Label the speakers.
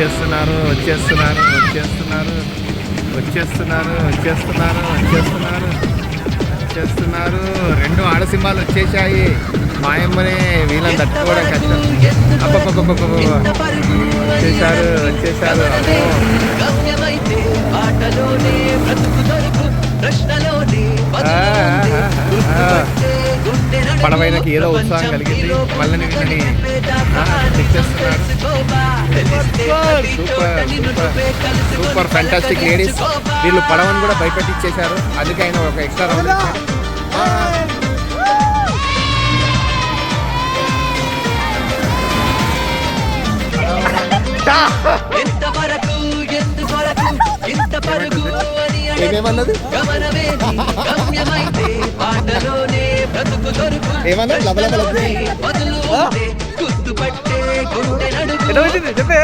Speaker 1: వచ్చేస్తున్నారు వచ్చేస్తున్నారు వచ్చేస్తున్నారు వచ్చేస్తున్నారు వచ్చేస్తున్నారు వచ్చేస్తున్నారు వచ్చేస్తున్నారు. 2 ఆడసింహాలు వచ్చేసాయి. మాయమ్మని వీళ్ళని తట్టుకోవడం కష్టం. అబ్బబ్బబ్బబ్బబ్బ వచ్చేసారు వచ్చేసారు. పడవైనకి ఏదో ఉత్సాహం కలిగింది. వాళ్ళని వీళ్ళని తెచ్చేస్తున్నారు. Super super super fantastic ladies. వీళ్ళు పడవని కూడా భయపెట్టిచ్చేశారు. అందుకే ఆయన ఒక ఎక్స్ట్రా రౌండ్ ఏమేమన్నది ఏమన్నా లబలబ చెప్పే